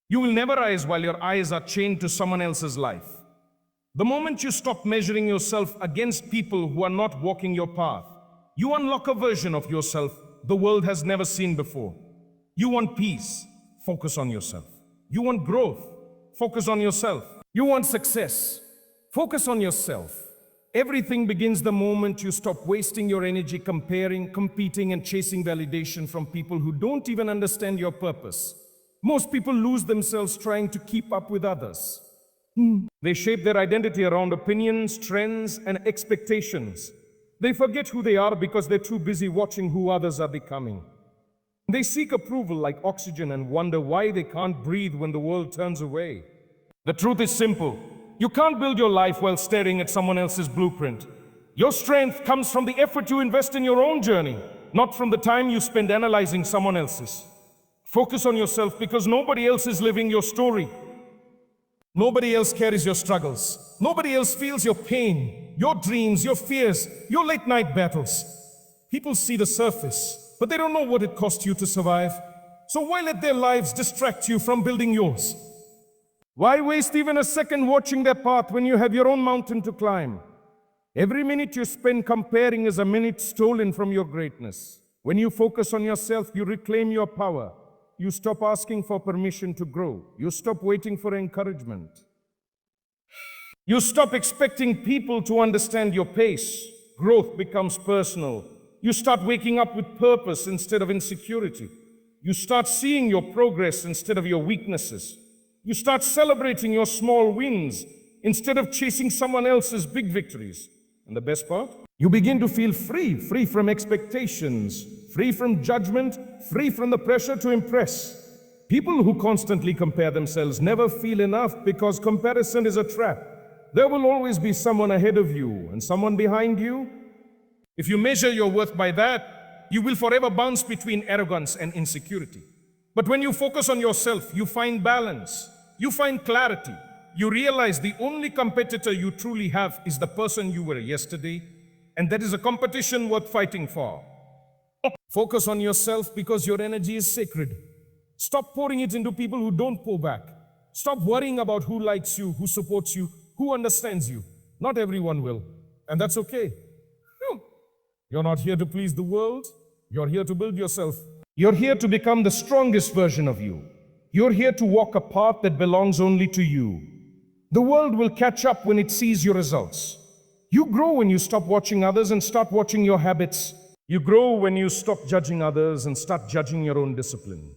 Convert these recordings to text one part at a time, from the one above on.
You will never rise while your eyes are chained to someone else's life. The moment you stop measuring yourself against people who are not walking your path, you unlock a version of yourself the world has never seen before. You want peace? Focus on yourself. You want growth? Focus on yourself. You want success? Focus on yourself. Everything begins the moment you stop wasting your energy comparing, competing, and chasing validation from people who don't even understand your purpose. Most people lose themselves trying to keep up with others. They shape their identity around opinions, trends, and expectations. They forget who they are because they're too busy watching who others are becoming. They seek approval like oxygen and wonder why they can't breathe when the world turns away. The truth is simple. You can't build your life while staring at someone else's blueprint. Your strength comes from the effort you invest in your own journey, not from the time you spend analyzing someone else's. Focus on yourself because nobody else is living your story. Nobody else carries your struggles. Nobody else feels your pain, your dreams, your fears, your late night battles. People see the surface, but they don't know what it cost you to survive. So why let their lives distract you from building yours? Why waste even a second watching their path when you have your own mountain to climb? Every minute you spend comparing is a minute stolen from your greatness. When you focus on yourself, you reclaim your power. You stop asking for permission to grow. You stop waiting for encouragement. You stop expecting people to understand your pace. Growth becomes personal. You start waking up with purpose instead of insecurity. You start seeing your progress instead of your weaknesses. You start celebrating your small wins instead of chasing someone else's big victories. And the best part? You begin to feel free from expectations, free from judgment, free from the pressure to impress. People who constantly compare themselves never feel enough because comparison is a trap. There will always be someone ahead of you and someone behind you. If you measure your worth by that, you will forever bounce between arrogance and insecurity. But when you focus on yourself, you find balance, you find clarity. You realize the only competitor you truly have is the person you were yesterday, and that is a competition worth fighting for. Focus on yourself because your energy is sacred. Stop pouring it into people who don't pour back. Stop worrying about who likes you, who supports you, who understands you. Not everyone will, and that's okay. You're not here to please the world. You're here to build yourself. You're here to become the strongest version of you. You're here to walk a path that belongs only to you. The world will catch up when it sees your results. You grow when you stop watching others and start watching your habits. You grow when you stop judging others and start judging your own discipline.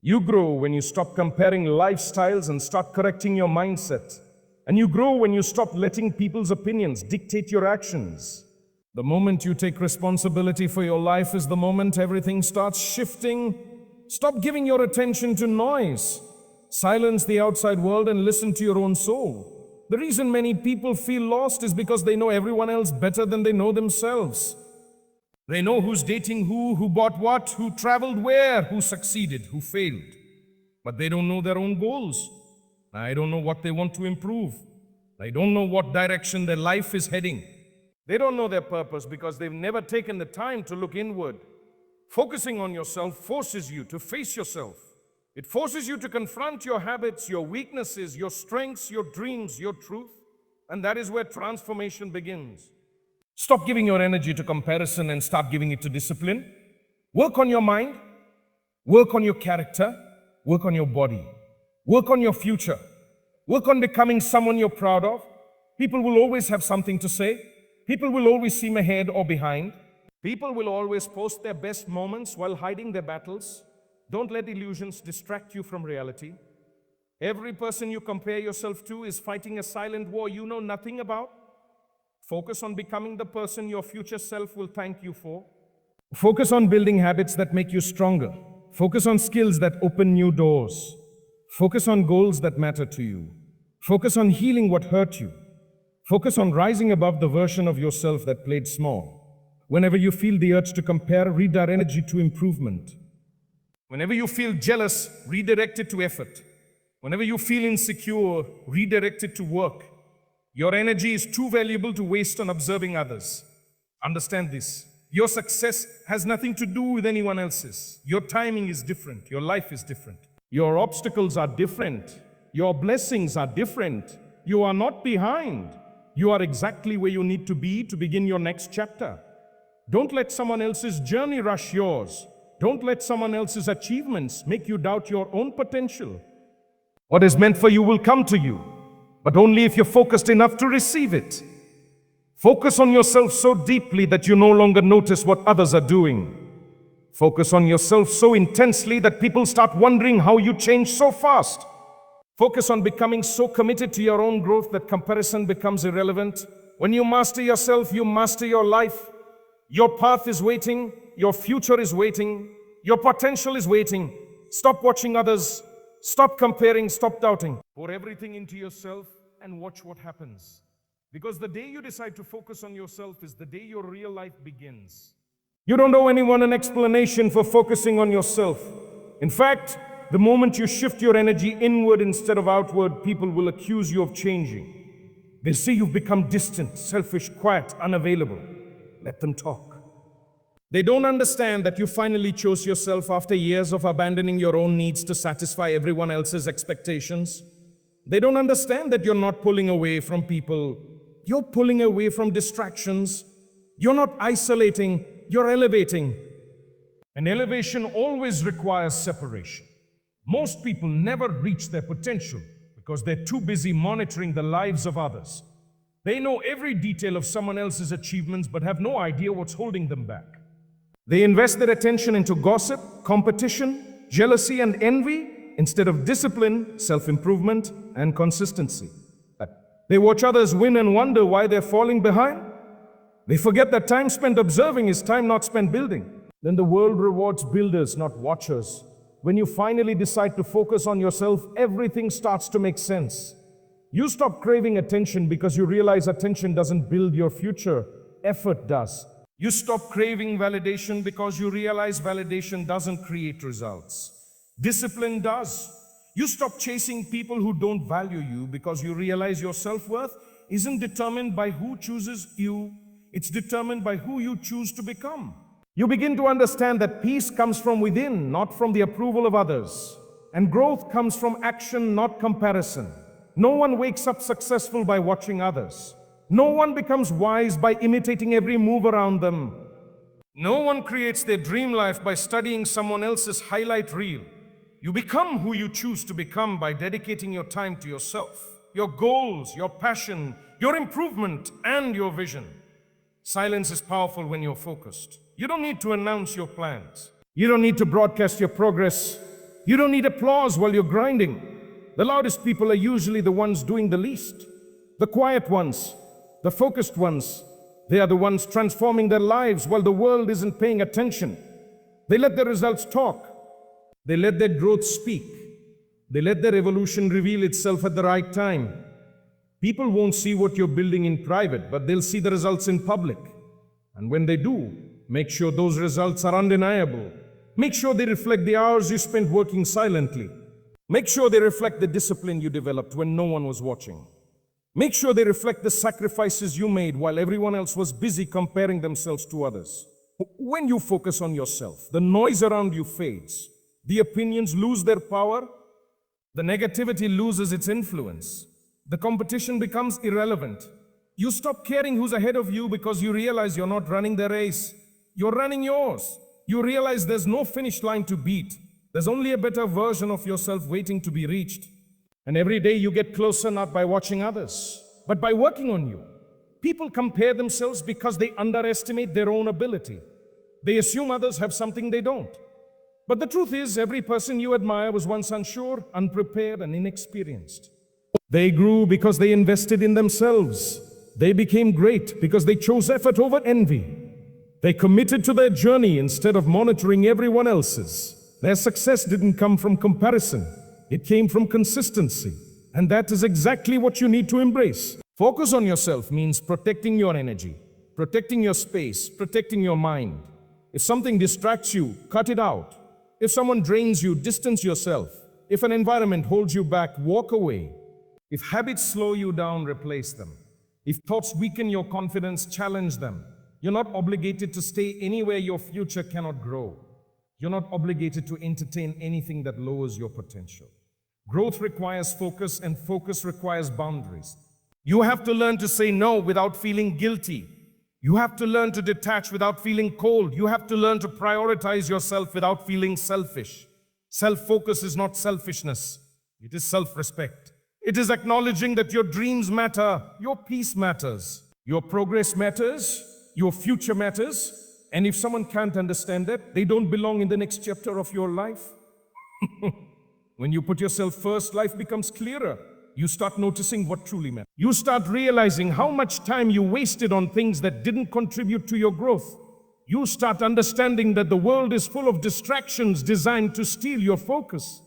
You grow when you stop comparing lifestyles and start correcting your mindset. And you grow when you stop letting people's opinions dictate your actions. The moment you take responsibility for your life is the moment everything starts shifting. Stop giving your attention to noise. Silence the outside world and listen to your own soul. The reason many people feel lost is because they know everyone else better than they know themselves. They know who's dating who bought what, who traveled where, who succeeded, who failed. But they don't know their own goals. I don't know what they want to improve. They don't know what direction their life is heading. They don't know their purpose because they've never taken the time to look inward. Focusing on yourself forces you to face yourself. It forces you to confront your habits, your weaknesses, your strengths, your dreams, your truth. And that is where transformation begins. Stop giving your energy to comparison and start giving it to discipline. Work on your mind. Work on your character. Work on your body. Work on your future. Work on becoming someone you're proud of. People will always have something to say. People will always seem ahead or behind. People will always post their best moments while hiding their battles. Don't let illusions distract you from reality. Every person you compare yourself to is fighting a silent war you know nothing about. Focus on becoming the person your future self will thank you for. Focus on building habits that make you stronger. Focus on skills that open new doors. Focus on goals that matter to you. Focus on healing what hurt you. Focus on rising above the version of yourself that played small. Whenever you feel the urge to compare, redirect energy to improvement. Whenever you feel jealous, redirect it to effort. Whenever you feel insecure, redirect it to work. Your energy is too valuable to waste on observing others. Understand this. Your success has nothing to do with anyone else's. Your timing is different. Your life is different. Your obstacles are different. Your blessings are different. You are not behind. You are exactly where you need to be to begin your next chapter. Don't let someone else's journey rush yours. Don't let someone else's achievements make you doubt your own potential. What is meant for you will come to you, but only if you're focused enough to receive it. Focus on yourself so deeply that you no longer notice what others are doing. Focus on yourself so intensely that people start wondering how you change so fast. Focus on becoming so committed to your own growth that comparison becomes irrelevant. When you master yourself, you master your life. Your path is waiting. Your future is waiting. Your potential is waiting. Stop watching others. Stop comparing. Stop doubting. Pour everything into yourself and watch what happens. Because the day you decide to focus on yourself is the day your real life begins. You don't owe anyone an explanation for focusing on yourself. In fact, the moment you shift your energy inward instead of outward, people will accuse you of changing. They'll say you've become distant, selfish, quiet, unavailable. Let them talk. They don't understand that you finally chose yourself after years of abandoning your own needs to satisfy everyone else's expectations. They don't understand that you're not pulling away from people. You're pulling away from distractions. You're not isolating, you're elevating. And elevation always requires separation. Most people never reach their potential because they're too busy monitoring the lives of others. They know every detail of someone else's achievements but have no idea what's holding them back. They invest their attention into gossip, competition, jealousy, and envy instead of discipline, self-improvement, and consistency. They watch others win and wonder why they're falling behind. They forget that time spent observing is time not spent building. Then the world rewards builders, not watchers. When you finally decide to focus on yourself, everything starts to make sense. You stop craving attention because you realize attention doesn't build your future, effort does. You stop craving validation because you realize validation doesn't create results. Discipline does. You stop chasing people who don't value you because you realize your self-worth isn't determined by who chooses you, it's determined by who you choose to become. You begin to understand that peace comes from within, not from the approval of others. And growth comes from action, not comparison. No one wakes up successful by watching others. No one becomes wise by imitating every move around them. No one creates their dream life by studying someone else's highlight reel. You become who you choose to become by dedicating your time to yourself, your goals, your passion, your improvement, and your vision. Silence is powerful when you're focused. You don't need to announce your plans. You don't need to broadcast your progress. You don't need applause while you're grinding. The loudest people are usually the ones doing the least. The quiet ones, the focused ones, they are the ones transforming their lives while the world isn't paying attention. They let their results talk. They let their growth speak. They let their evolution reveal itself at the right time. People won't see what you're building in private, but they'll see the results in public. And when they do, make sure those results are undeniable. Make sure they reflect the hours you spent working silently. Make sure they reflect the discipline you developed when no one was watching. Make sure they reflect the sacrifices you made while everyone else was busy comparing themselves to others. When you focus on yourself, the noise around you fades. The opinions lose their power. The negativity loses its influence. The competition becomes irrelevant. You stop caring who's ahead of you because you realize you're not running the race. You're running yours. You realize there's no finish line to beat. There's only a better version of yourself waiting to be reached. And every day you get closer not by watching others, but by working on you. People compare themselves because they underestimate their own ability. They assume others have something they don't. But the truth is, every person you admire was once unsure, unprepared, and inexperienced. They grew because they invested in themselves. They became great because they chose effort over envy. They committed to their journey instead of monitoring everyone else's. Their success didn't come from comparison. It came from consistency. And that is exactly what you need to embrace. Focus on yourself means protecting your energy, protecting your space, protecting your mind. If something distracts you, cut it out. If someone drains you, distance yourself. If an environment holds you back, walk away. If habits slow you down, replace them. If thoughts weaken your confidence, challenge them. You're not obligated to stay anywhere your future cannot grow. You're not obligated to entertain anything that lowers your potential. Growth requires focus, and focus requires boundaries. You have to learn to say no without feeling guilty. You have to learn to detach without feeling cold. You have to learn to prioritize yourself without feeling selfish. Self-focus is not selfishness. It is self-respect. It is acknowledging that your dreams matter, your peace matters, your progress matters, your future matters. And if someone can't understand that, they don't belong in the next chapter of your life. When you put yourself first, life becomes clearer. You start noticing what truly matters. You start realizing how much time you wasted on things that didn't contribute to your growth. You start understanding that the world is full of distractions designed to steal your focus.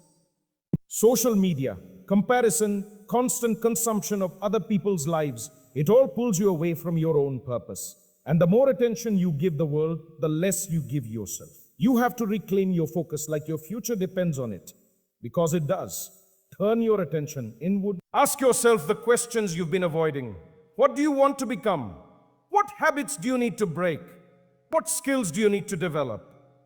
Social media, comparison, constant consumption of other people's lives, it all pulls you away from your own purpose. And the more attention you give the world, the less you give yourself. You have to reclaim your focus like your future depends on it, because it does. Turn your attention inward. Ask yourself the questions you've been avoiding. What do you want to become? What habits do you need to break? What skills do you need to develop?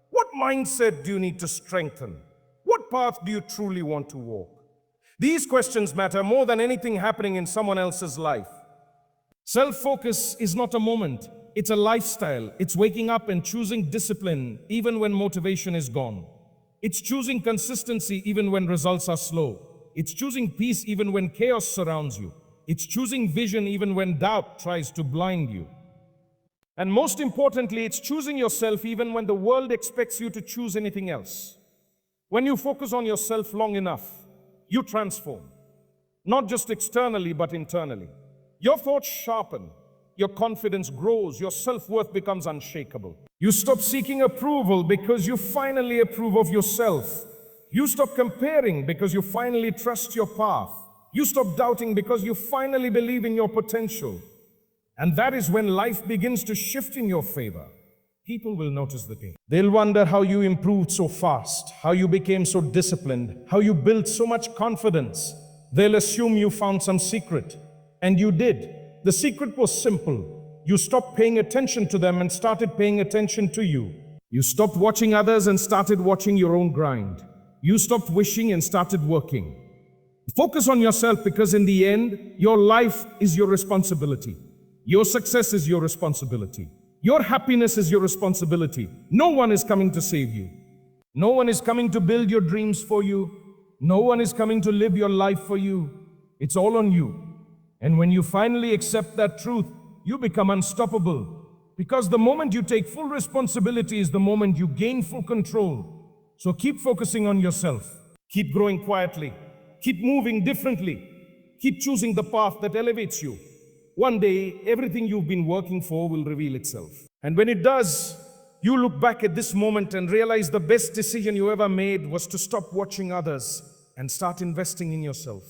What mindset do you need to strengthen? What path do you truly want to walk? These questions matter more than anything happening in someone else's life. Self-focus is not a moment. It's a lifestyle. It's waking up and choosing discipline even when motivation is gone. It's choosing consistency even when results are slow. It's choosing peace even when chaos surrounds you. It's choosing vision even when doubt tries to blind you. And most importantly, it's choosing yourself even when the world expects you to choose anything else. When you focus on yourself long enough, you transform. Not just externally, but internally. Your thoughts sharpen. Your confidence grows. Your self-worth becomes unshakable. You stop seeking approval because you finally approve of yourself. You stop comparing because you finally trust your path. You stop doubting because you finally believe in your potential. And that is when life begins to shift in your favor. People will notice the change. They'll wonder how you improved so fast, how you became so disciplined, how you built so much confidence. They'll assume you found some secret. And you did. The secret was simple. You stopped paying attention to them and started paying attention to you. You stopped watching others and started watching your own grind. You stopped wishing and started working. Focus on yourself, because in the end, your life is your responsibility. Your success is your responsibility. Your happiness is your responsibility. No one is coming to save you. No one is coming to build your dreams for you. No one is coming to live your life for you. It's all on you. And when you finally accept that truth, you become unstoppable. Because the moment you take full responsibility is the moment you gain full control. So keep focusing on yourself. Keep growing quietly. Keep moving differently. Keep choosing the path that elevates you. One day, everything you've been working for will reveal itself. And when it does, you look back at this moment and realize the best decision you ever made was to stop watching others and start investing in yourself.